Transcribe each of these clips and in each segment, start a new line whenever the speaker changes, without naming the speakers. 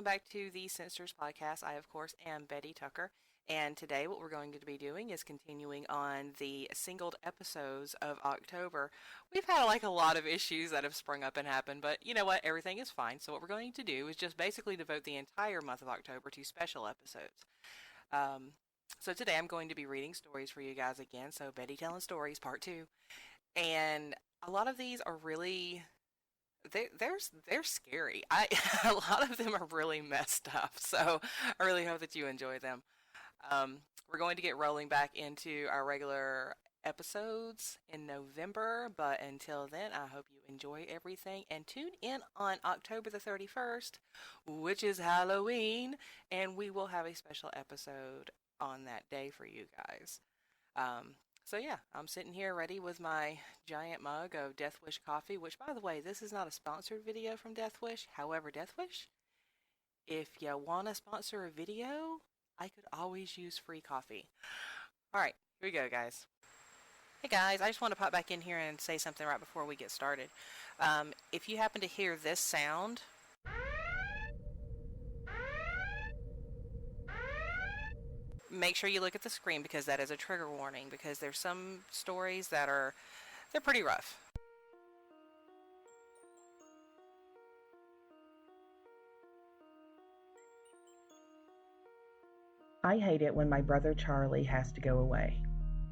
welcome back to the SinSters podcast. I, of course, am Betty Tucker, and today what we're going to be doing is continuing on the singled episodes of October. We've had like a lot of issues that have sprung up and happened, but you know what? Everything is fine. So what we're going to do is just basically devote the entire month of October to special episodes. Um, so today I'm going to be reading stories for you guys again. So Betty telling stories, part two, and a lot of these are really they're scary. I A lot of them are really messed up, so I really hope that you enjoy them. We're going to get rolling back into our regular episodes in November, but until then, I hope you enjoy everything and tune in on October the 31st, which is Halloween, and we will have a special episode on that day for you guys. Um, so yeah, I'm sitting here ready with my giant mug of Death Wish coffee, which by the way, this is not a sponsored video from Death Wish. However, Death Wish, if you want to sponsor a video, I could always use free coffee. All right, here we go, guys. Hey guys, I just want to pop back in here and say something right before we get started. If you happen to hear this sound, make sure you look at the screen because that is a trigger warning because there's some stories that they're pretty rough.
I hate it when my brother Charlie has to go away.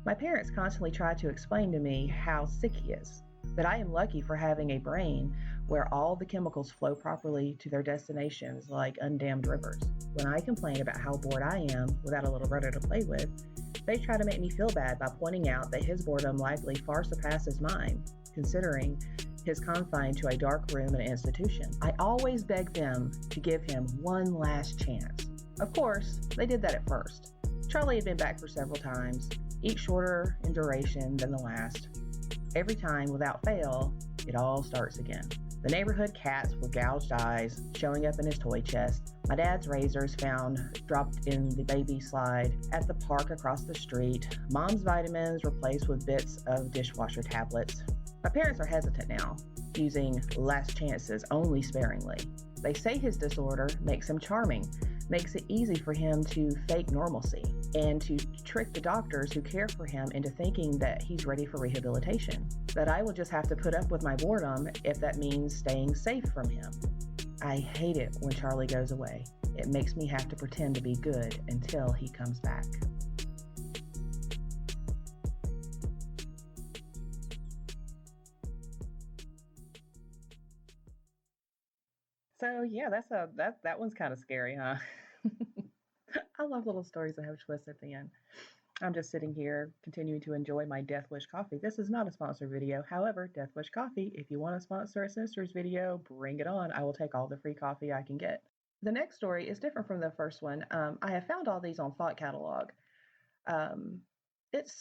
My parents constantly try to explain to me how sick he is, that I am lucky for having a brain where all the chemicals flow properly to their destinations like undammed rivers. When I complain about how bored I am without a little brother to play with, they try to make me feel bad by pointing out that his boredom likely far surpasses mine, considering his confined to a dark room in an institution. I always beg them to give him one last chance. Of course, they did that at first. Charlie had been back for several times, each shorter in duration than the last. Every time, without fail, it all starts again. The neighborhood cats with gouged eyes showing up in his toy chest, my dad's razors found dropped in the baby slide at the park across the street, mom's vitamins replaced with bits of dishwasher tablets. My parents are hesitant now, using last chances only sparingly. They say his disorder makes him charming, makes it easy for him to fake normalcy, and to trick the doctors who care for him into thinking that he's ready for rehabilitation. That I will just have to put up with my boredom if that means staying safe from him. I hate it when Charlie goes away. It makes me have to pretend to be good until he comes back. So yeah, that one's kind of scary, huh? I love little stories that have twists at the end. I'm just sitting here continuing to enjoy my Death Wish coffee. This is not a sponsored video. However, Death Wish coffee, if you want to sponsor a SinSters video, bring it on. I will take all the free coffee I can get. The next story is different from the first one. I have found all these on Thought Catalog. It's,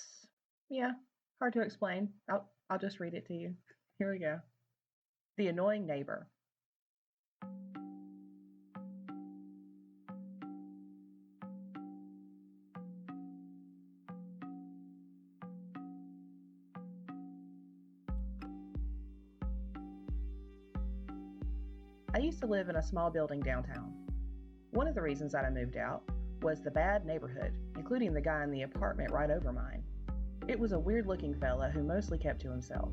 yeah, hard to explain. I'll just read it to you. Here we go. The Annoying Neighbor. I used to live in a small building downtown. One of the reasons that I moved out was the bad neighborhood, including the guy in the apartment right over mine. It was a weird-looking fella who mostly kept to himself.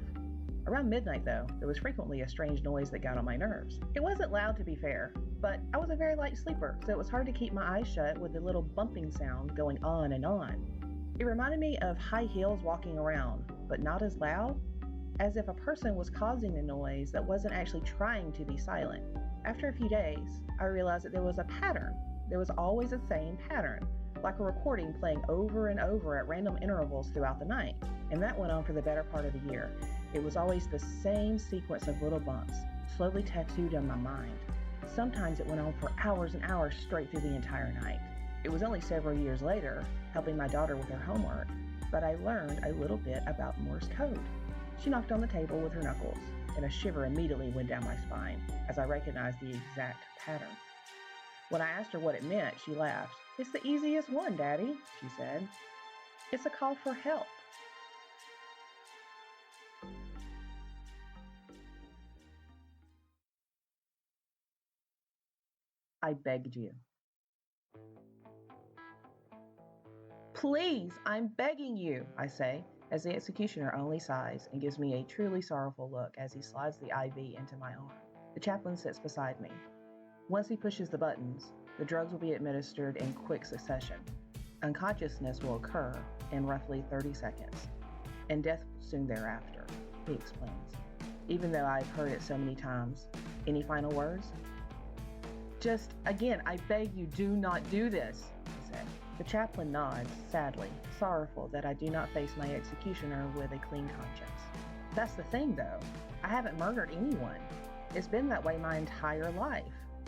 Around midnight, though, there was frequently a strange noise that got on my nerves. It wasn't loud, to be fair, but I was a very light sleeper, so it was hard to keep my eyes shut with the little bumping sound going on and on. It reminded me of high heels walking around, but not as loud, as if a person was causing the noise that wasn't actually trying to be silent. After a few days, I realized that there was a pattern. There was always the same pattern, like a recording playing over and over at random intervals throughout the night. And that went on for the better part of the year. It was always the same sequence of little bumps, slowly tattooed on my mind. Sometimes it went on for hours and hours straight through the entire night. It was only several years later, helping my daughter with her homework, that I learned a little bit about Morse code. She knocked on the table with her knuckles, and a shiver immediately went down my spine as I recognized the exact pattern. When I asked her what it meant, she laughed. "It's the easiest one, Daddy," she said. "It's a call for help." I begged you. Please, I'm begging you, I say, as the executioner only sighs and gives me a truly sorrowful look as he slides the IV into my arm. The chaplain sits beside me. Once he pushes the buttons, the drugs will be administered in quick succession. Unconsciousness will occur in roughly 30 seconds, and death soon thereafter, he explains. Even though I've heard it so many times. Any final words? Just, again, I beg you, do not do this, I said. The chaplain nods, sadly, sorrowful that I do not face my executioner with a clean conscience. That's the thing, though. I haven't murdered anyone. It's been that way my entire life.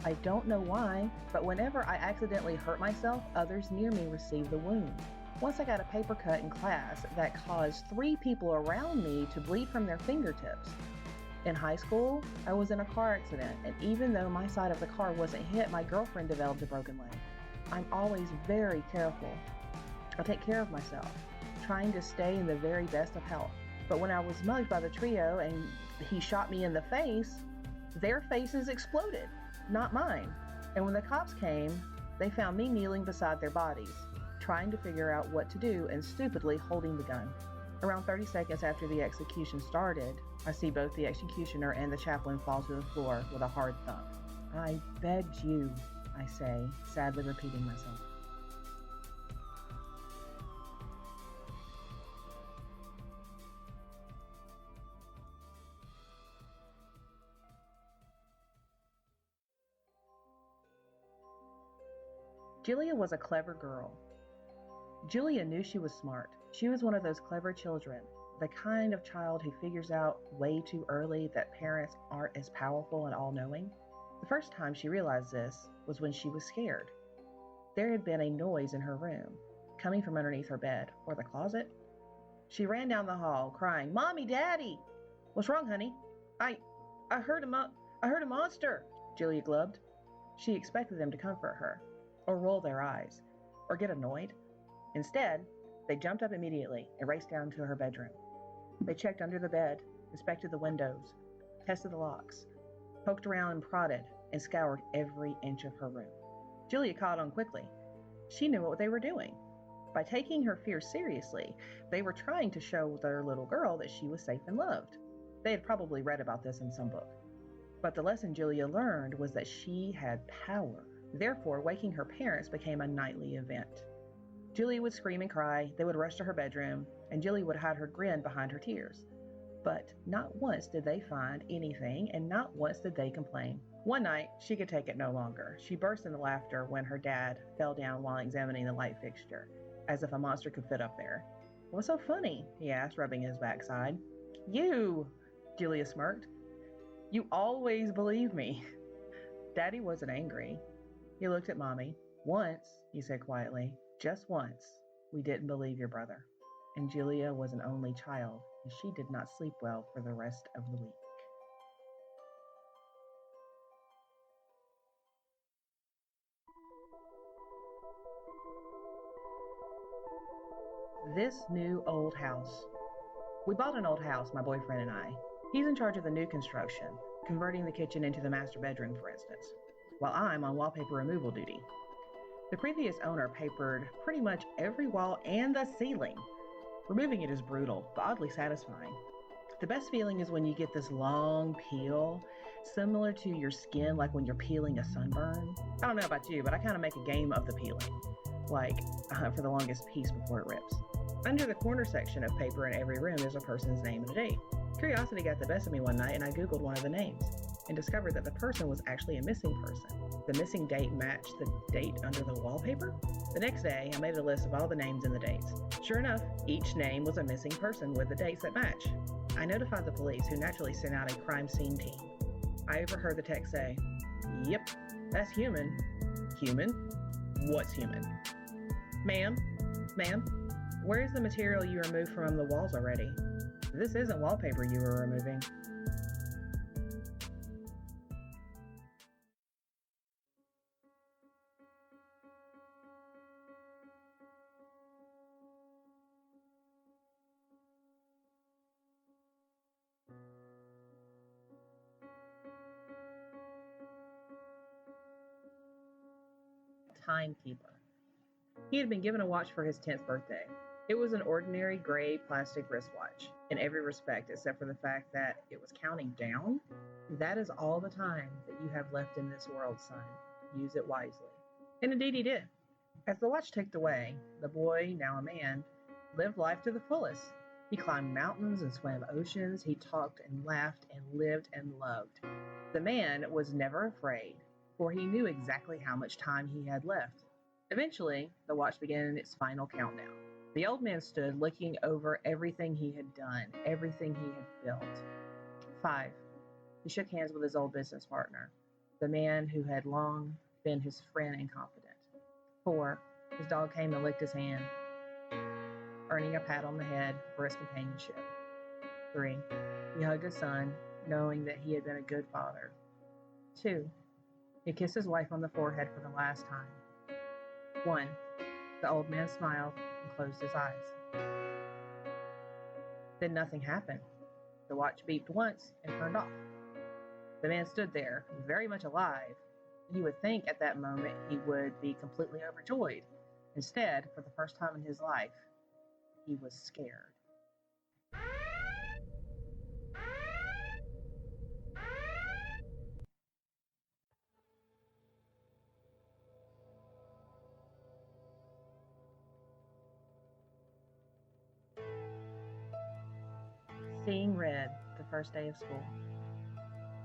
I don't know why, but whenever I accidentally hurt myself, others near me receive the wound. Once I got a paper cut in class that caused 3 people around me to bleed from their fingertips. In high school, I was in a car accident, and even though my side of the car wasn't hit, my girlfriend developed a broken leg. I'm always very careful. I take care of myself, trying to stay in the very best of health. But when I was mugged by the trio and he shot me in the face, their faces exploded, not mine. And when the cops came, they found me kneeling beside their bodies, trying to figure out what to do and stupidly holding the gun. Around 30 seconds after the execution started, I see both the executioner and the chaplain fall to the floor with a hard thump. I begged you, I say, sadly repeating myself. Julia was a clever girl. Julia knew she was smart. She was one of those clever children, the kind of child who figures out way too early that parents aren't as powerful and all-knowing. The first time she realized this was when she was scared. There had been a noise in her room, coming from underneath her bed or the closet. She ran down the hall, crying, "Mommy, Daddy!" "What's wrong, honey?" I heard a monster," Julia glubbed. She expected them to comfort her, or roll their eyes, or get annoyed. Instead, they jumped up immediately and raced down to her bedroom. They checked under the bed, inspected the windows, tested the locks, poked around and prodded, and scoured every inch of her room. Julia caught on quickly. She knew what they were doing. By taking her fear seriously, they were trying to show their little girl that she was safe and loved. They had probably read about this in some book. But the lesson Julia learned was that she had power. Therefore, waking her parents became a nightly event. Julia would scream and cry, they would rush to her bedroom, and Julia would hide her grin behind her tears. But not once did they find anything, and not once did they complain. One night, she could take it no longer. She burst into laughter when her dad fell down while examining the light fixture, as if a monster could fit up there. "What's so funny?" he asked, rubbing his backside. "You," Julia smirked. "You always believe me." Daddy wasn't angry. He looked at Mommy. "Once," he said quietly, "just once, we didn't believe your brother." And Julia was an only child, and she did not sleep well for the rest of the week. This new old house. We bought an old house, my boyfriend and I. He's in charge of the new construction, converting the kitchen into the master bedroom, for instance, while I'm on wallpaper removal duty. The previous owner papered pretty much every wall and the ceiling. Removing it is brutal, but oddly satisfying. The best feeling is when you get this long peel, similar to your skin, like when you're peeling a sunburn. I don't know about you, but I kind of make a game of the peeling, like for the longest piece before it rips. Under the corner section of paper in every room is a person's name and a date. Curiosity got the best of me one night, and I Googled one of the names and discovered that the person was actually a missing person. The missing date matched the date under the wallpaper. The next day, I made a list of all the names and the dates. Sure enough, each name was a missing person with the dates that match. I notified the police, who naturally sent out a crime scene team. I overheard the text say, "Yep, that's human." "Human? What's human?" Ma'am, where's the material you removed from the walls already? This isn't wallpaper you were removing." Timekeeper. He had been given a watch for his 10th birthday. It was an ordinary gray plastic wristwatch in every respect except for the fact that it was counting down. That is all the time that you have left in this world, son. Use it wisely. And indeed he did. As the watch ticked away, the boy, now a man, lived life to the fullest. He climbed mountains and swam oceans. He talked and laughed and lived and loved. The man was never afraid, for he knew exactly how much time he had left. Eventually, the watch began its final countdown. The old man stood looking over everything he had done, everything he had built. 5. He shook hands with his old business partner, the man who had long been his friend and confidant. 4. His dog came and licked his hand, earning a pat on the head for his companionship. 3. He hugged his son, knowing that he had been a good father. 2. He kissed his wife on the forehead for the last time. 1. The old man smiled and closed his eyes. Then nothing happened. The watch beeped once and turned off. The man stood there, very much alive. You would think at that moment he would be completely overjoyed. Instead, for the first time in his life, he was scared. Seeing red the first day of school.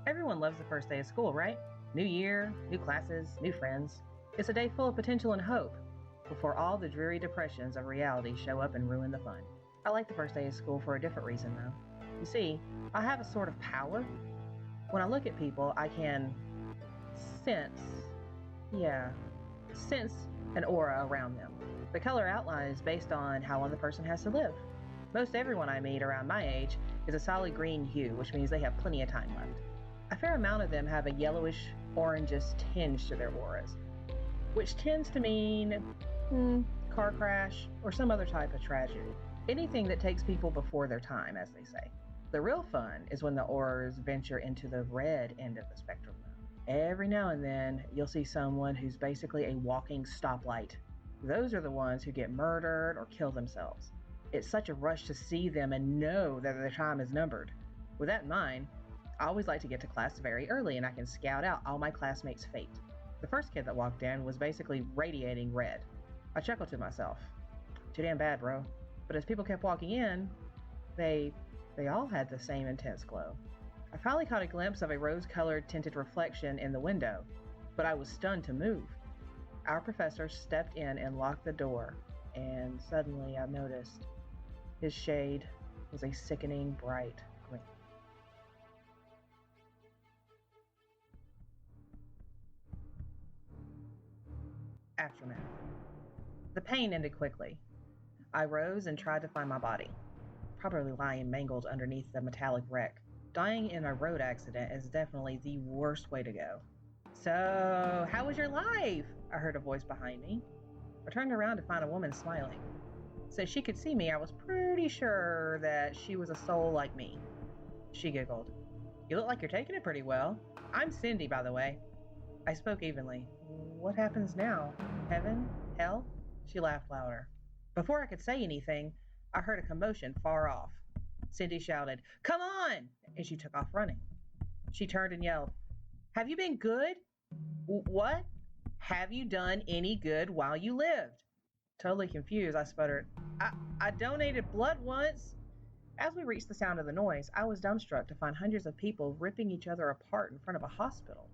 Everyone loves the first day of school, right? New year, new classes, new friends. It's a day full of potential and hope before all the dreary depressions of reality show up and ruin the fun. I like the first day of school for a different reason, though. You see, I have a sort of power. When I look at people, I can sense an aura around them. The color outline is based on how long the person has to live. Most everyone I meet around my age is a solid green hue, which means they have plenty of time left. A fair amount of them have a yellowish, orangish tinge to their auras, which tends to mean car crash or some other type of tragedy. Anything that takes people before their time, as they say. The real fun is when the auras venture into the red end of the spectrum. Every now and then, you'll see someone who's basically a walking stoplight. Those are the ones who get murdered or kill themselves. It's such a rush to see them and know that their time is numbered. With that in mind, I always like to get to class very early and I can scout out all my classmates' fate. The first kid that walked in was basically radiating red. I chuckled to myself. Too damn bad, bro. But as people kept walking in, they all had the same intense glow. I finally caught a glimpse of a rose-colored tinted reflection in the window, but I was stunned to move. Our professor stepped in and locked the door, and suddenly I noticed his shade was a sickening bright green. Aftermath. The pain ended quickly. I rose and tried to find my body, probably lying mangled underneath the metallic wreck. Dying in a road accident is definitely the worst way to go. So, how was your life? I heard a voice behind me. I turned around to find a woman smiling. So she could see me, I was pretty sure that she was a soul like me. She giggled. You look like you're taking it pretty well. I'm Cindy, by the way. I spoke evenly. What happens now? Heaven? Hell? She laughed louder. Before I could say anything, I heard a commotion far off. Cindy shouted, "Come on!" and she took off running. She turned and yelled, "Have you been good?" What? Have you done any good while you lived? Totally confused, I sputtered, I donated blood once. As we reached the sound of the noise, I was dumbstruck to find hundreds of people ripping each other apart in front of a hospital.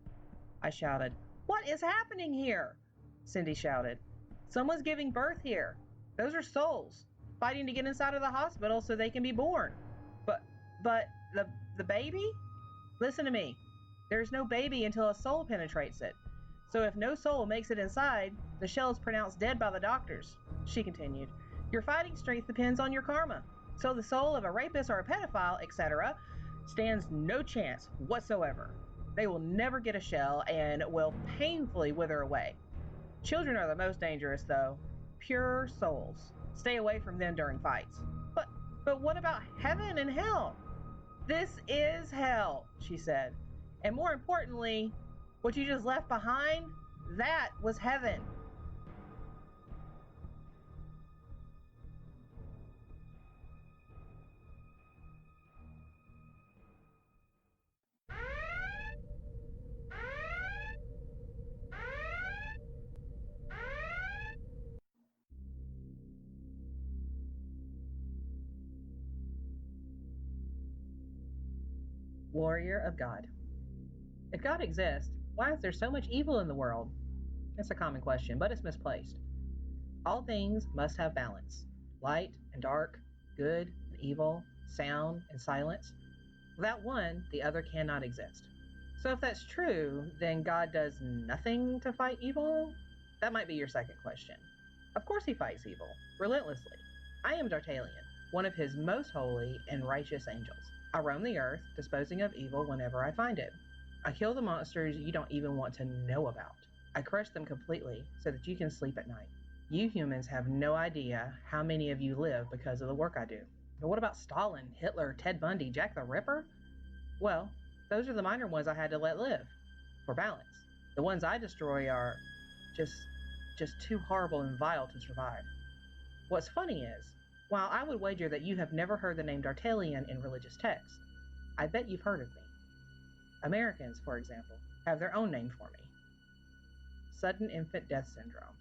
I shouted, "What is happening here?" Cindy shouted, "Someone's giving birth here. Those are souls, fighting to get inside of the hospital so they can be born. But the baby? Listen to me. There's no baby until a soul penetrates it. So if no soul makes it inside, the shell is pronounced dead by the doctors." She continued, "Your fighting strength depends on your karma. So the soul of a rapist or a pedophile, etc., stands no chance whatsoever. They will never get a shell and will painfully wither away. Children are the most dangerous, though. Pure souls. Stay away from them during fights." But what about heaven and hell?" "This is hell," she said. "And more importantly, what you just left behind, that was heaven." Warrior of God. If God exists, why is there so much evil in the world? It's a common question, but it's misplaced. All things must have balance: light and dark, good and evil, sound and silence. Without one, the other cannot exist. So if that's true, then God does nothing to fight evil? That might be your second question. Of course he fights evil, relentlessly. I am Dartalian, one of his most holy and righteous angels. I roam the earth, disposing of evil whenever I find it. I kill the monsters you don't even want to know about. I crush them completely so that you can sleep at night. You humans have no idea how many of you live because of the work I do. But what about Stalin, Hitler, Ted Bundy, Jack the Ripper? Well, those are the minor ones I had to let live, for balance. The ones I destroy are just too horrible and vile to survive. What's funny is, while I would wager that you have never heard the name Dartalian in religious texts, I bet you've heard of me. Americans, for example, have their own name for me: sudden infant death syndrome.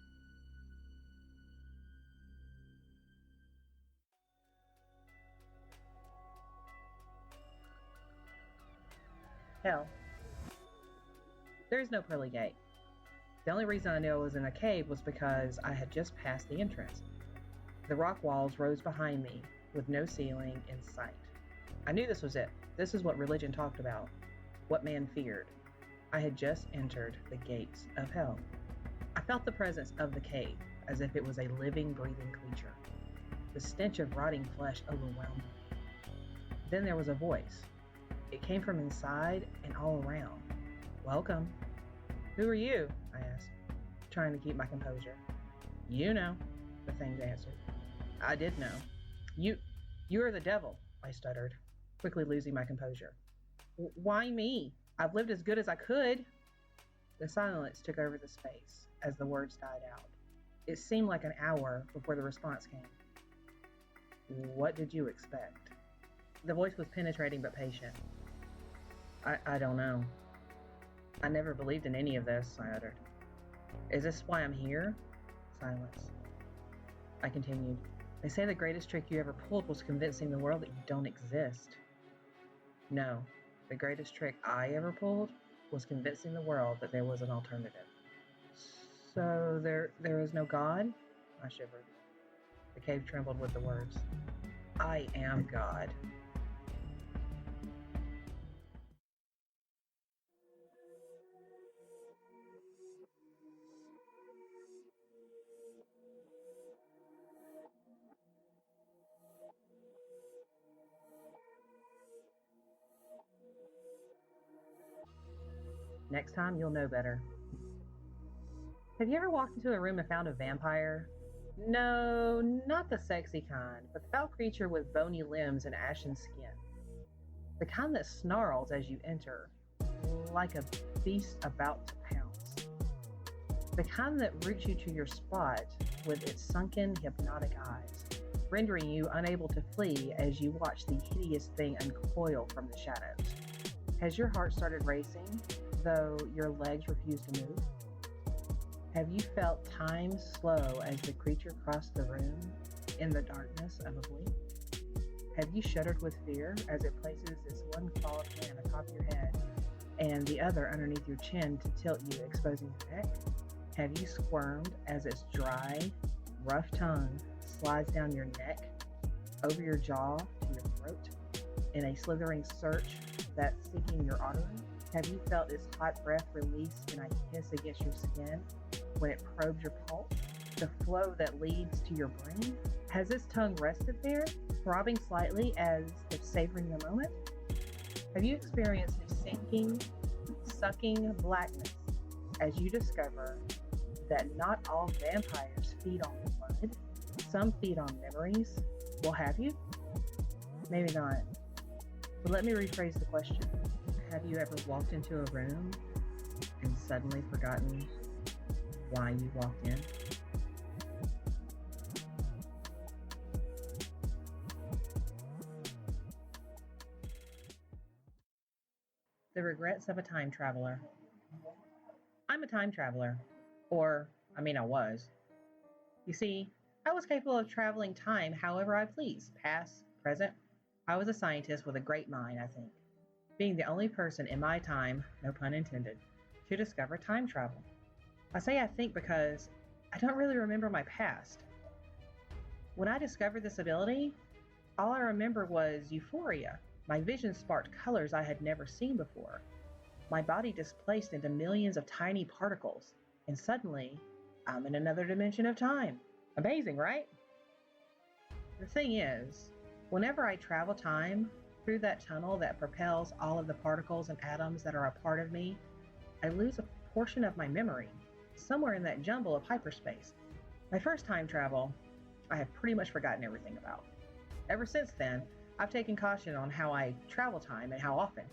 Hell, there is no pearly gate. The only reason I knew I was in a cave was because I had just passed the entrance. The rock walls rose behind me, with no ceiling in sight. I knew this was it. This is what religion talked about, what man feared. I had just entered the gates of hell. I felt the presence of the cave, as if it was a living, breathing creature. The stench of rotting flesh overwhelmed me. Then there was a voice. It came from inside and all around. "Welcome." "Who are you?" I asked, trying to keep my composure. "You know," the thing answered. I did know. You are the devil," I stuttered, quickly losing my composure. "Why me? I've lived as good as I could." The silence took over the space as the words died out. It seemed like an hour before the response came. "What did you expect?" The voice was penetrating but patient. I don't know. I never believed in any of this," I uttered. "Is this why I'm here?" Silence. I continued. "They say the greatest trick you ever pulled was convincing the world that you don't exist." "No, the greatest trick I ever pulled was convincing the world that there was an alternative." "So there is no God?" I shivered. The cave trembled with the words. "I am God." Next time you'll know better. Have you ever walked into a room and found a vampire? No, not the sexy kind, but the foul creature with bony limbs and ashen skin. The kind that snarls as you enter, like a beast about to pounce. The kind that roots you to your spot with its sunken, hypnotic eyes, rendering you unable to flee as you watch the hideous thing uncoil from the shadows. Has your heart started racing, though your legs refuse to move? Have you felt time slow as the creature crossed the room in the darkness of a blink? Have you shuddered with fear as it places its one clawed hand atop your head and the other underneath your chin to tilt you, exposing your neck? Have you squirmed as its dry, rough tongue slides down your neck, over your jaw to your throat, in a slithering search that's seeking your artery? Have you felt its hot breath release in a hiss against your skin when it probes your pulse? The flow that leads to your brain? Has its tongue rested there, throbbing slightly as if savoring the moment? Have you experienced a sinking, sucking blackness as you discover that not all vampires feed on blood? Some feed on memories. Well, have you? Maybe not. But let me rephrase the question. Have you ever walked into a room and suddenly forgotten why you walked in? The regrets of a time traveler. I'm a time traveler. I was. You see, I was capable of traveling time however I please, past, present. I was a scientist with a great mind, I think. being the only person in my time, no pun intended, to discover time travel. I say I think because I don't really remember my past. When I discovered this ability, all I remember was euphoria. My vision sparked colors I had never seen before. My body displaced into millions of tiny particles, and suddenly, I'm in another dimension of time. Amazing, right? The thing is, whenever I travel time through that tunnel that propels all of the particles and atoms that are a part of me, I lose a portion of my memory, somewhere in that jumble of hyperspace. My first time travel, I have pretty much forgotten everything about. Ever since then, I've taken caution on how I travel time and how often.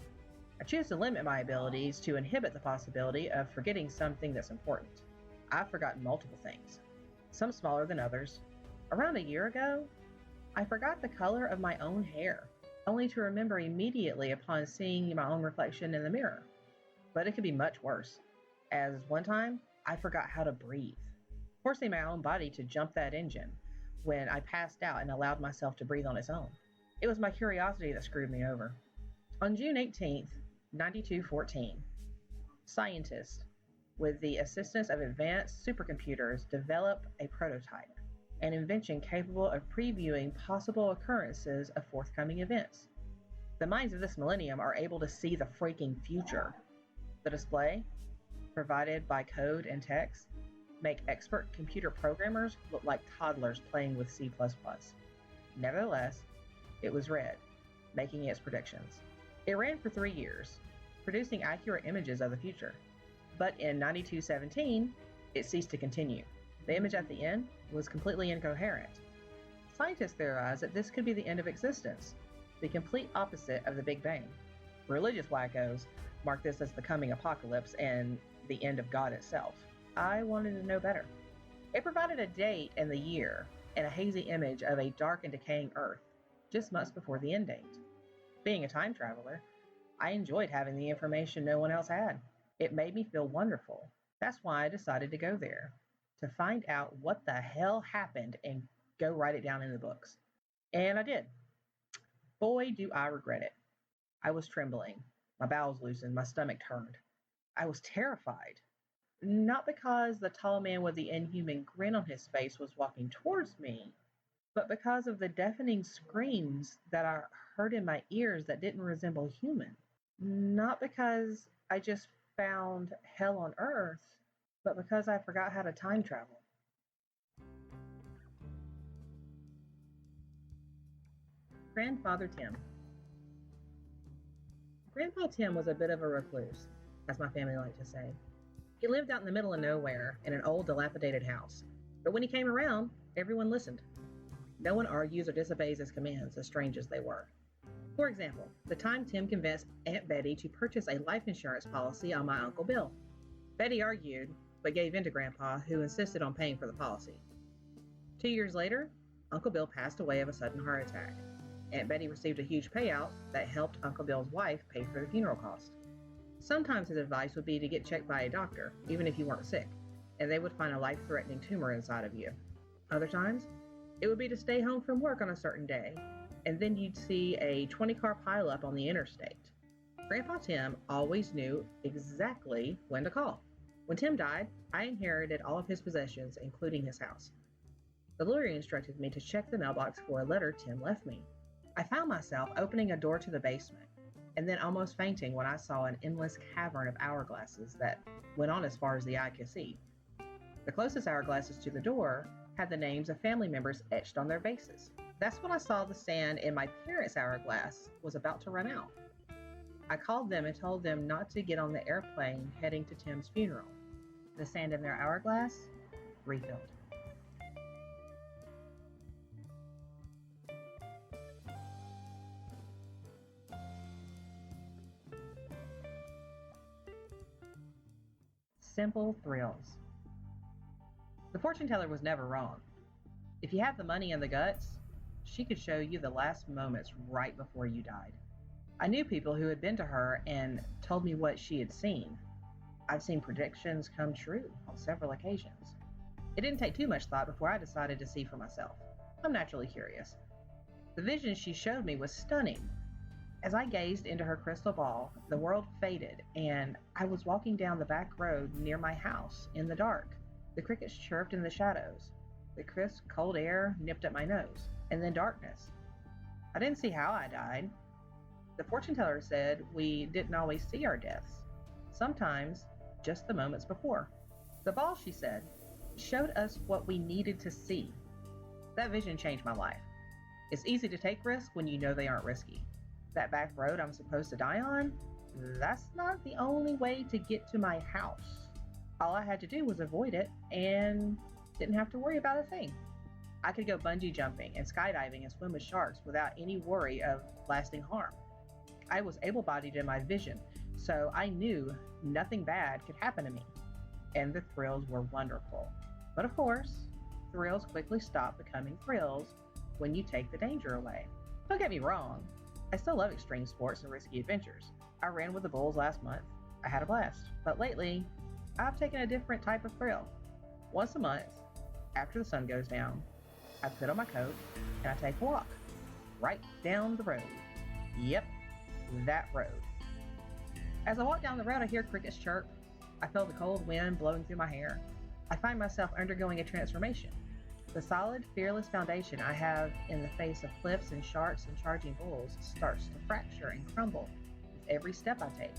I choose to limit my abilities to inhibit the possibility of forgetting something that's important. I've forgotten multiple things, some smaller than others. Around a year ago, I forgot the color of my own hair, only to remember immediately upon seeing my own reflection in the mirror. But it could be much worse, as one time I forgot how to breathe, forcing my own body to jump that engine when I passed out and allowed myself to breathe on its own. It was my curiosity that screwed me over. On June 18th, 9214, scientists, with the assistance of advanced supercomputers, develop a prototype, an invention capable of previewing possible occurrences of forthcoming events. The minds of this millennium are able to see the freaking future. The display, provided by code and text, make expert computer programmers look like toddlers playing with C++. Nevertheless, it was read, making its predictions. It ran for 3 years, producing accurate images of the future. But in 9217, it ceased to continue. The image at the end was completely incoherent. Scientists theorize that this could be the end of existence, the complete opposite of the Big Bang. Religious wackos mark this as the coming apocalypse and the end of God itself. I wanted to know better. It provided a date and the year, and a hazy image of a dark and decaying Earth, just months before the end date. Being a time traveler, I enjoyed having the information no one else had. It made me feel wonderful. That's why I decided to go there, to find out what the hell happened and go write it down in the books. And I did. Boy, do I regret it. I was trembling. My bowels loosened, my stomach turned. I was terrified. Not because the tall man with the inhuman grin on his face was walking towards me, but because of the deafening screams that I heard in my ears that didn't resemble human. Not because I just found hell on earth, but because I forgot how to time travel. Grandfather Tim. Grandpa Tim was a bit of a recluse, as my family liked to say. He lived out in the middle of nowhere in an old, dilapidated house. But when he came around, everyone listened. No one argues or disobeys his commands, as strange as they were. For example, the time Tim convinced Aunt Bettie to purchase a life insurance policy on my Uncle Bill. Bettie argued, but gave in to Grandpa, who insisted on paying for the policy. 2 years later, Uncle Bill passed away of a sudden heart attack. Aunt Bettie received a huge payout that helped Uncle Bill's wife pay for the funeral cost. Sometimes his advice would be to get checked by a doctor, even if you weren't sick, and they would find a life-threatening tumor inside of you. Other times, it would be to stay home from work on a certain day, and then you'd see a 20-car pileup on the interstate. Grandpa Tim always knew exactly when to call. When Tim died, I inherited all of his possessions, including his house. The lawyer instructed me to check the mailbox for a letter Tim left me. I found myself opening a door to the basement, and then almost fainting when I saw an endless cavern of hourglasses that went on as far as the eye could see. The closest hourglasses to the door had the names of family members etched on their bases. That's when I saw the sand in my parents' hourglass was about to run out. I called them and told them not to get on the airplane heading to Tim's funeral. The sand in their hourglass refilled. Simple thrills. The fortune teller was never wrong. If you have the money and the guts, she could show you the last moments right before you died. I knew people who had been to her and told me what she had seen. I've seen predictions come true on several occasions. It didn't take too much thought before I decided to see for myself. I'm naturally curious. The vision she showed me was stunning. As I gazed into her crystal ball, the world faded, and I was walking down the back road near my house in the dark. The crickets chirped in the shadows. The crisp, cold air nipped at my nose, and then darkness. I didn't see how I died. The fortune teller said we didn't always see our deaths, sometimes just the moments before. The ball, she said, showed us what we needed to see. That vision changed my life. It's easy to take risks when you know they aren't risky. That back road I'm supposed to die on, that's not the only way to get to my house. All I had to do was avoid it and didn't have to worry about a thing. I could go bungee jumping and skydiving and swim with sharks without any worry of lasting harm. I was able bodied in my vision, so I knew nothing bad could happen to me. And the thrills were wonderful. But of course, thrills quickly stop becoming thrills when you take the danger away. Don't get me wrong, I still love extreme sports and risky adventures. I ran with the bulls last month. I had a blast. But lately, I've taken a different type of thrill. Once a month, after the sun goes down, I put on my coat and I take a walk right down the road. Yep, that road. As I walk down the road, I hear crickets chirp. I feel the cold wind blowing through my hair. I find myself undergoing a transformation. The solid, fearless foundation I have in the face of cliffs and sharks and charging bulls starts to fracture and crumble with every step I take.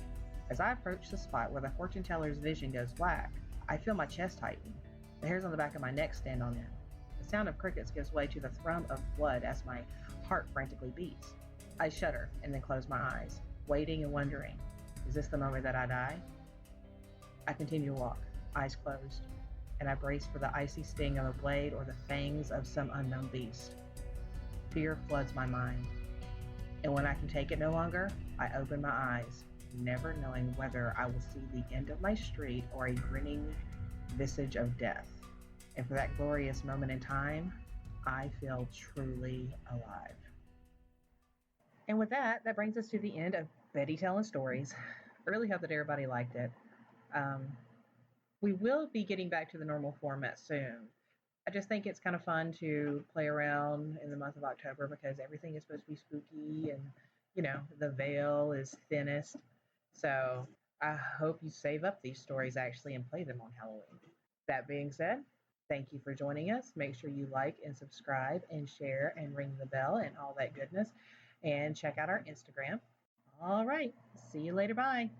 As I approach the spot where the fortune teller's vision goes black, I feel my chest tighten. The hairs on the back of my neck stand on end. The sound of crickets gives way to the thrum of blood as my heart frantically beats. I shudder and then close my eyes, waiting and wondering, is this the moment that I die? I continue to walk, eyes closed, and I brace for the icy sting of a blade or the fangs of some unknown beast. Fear floods my mind, and when I can take it no longer, I open my eyes, never knowing whether I will see the end of my street or a grinning visage of death. And for that glorious moment in time, I feel truly alive. And with that, that brings us to the end of Betty Telling Stories. I really hope that everybody liked it. Um, we will be getting back to the normal format soon. I just think it's kind of fun to play around in the month of October because everything is supposed to be spooky and, the veil is thinnest. So I hope you save up these stories actually and play them on Halloween. That being said, thank you for joining us. Make sure you like and subscribe and share and ring the bell and all that goodness. And check out our Instagram. All right. See you later. Bye.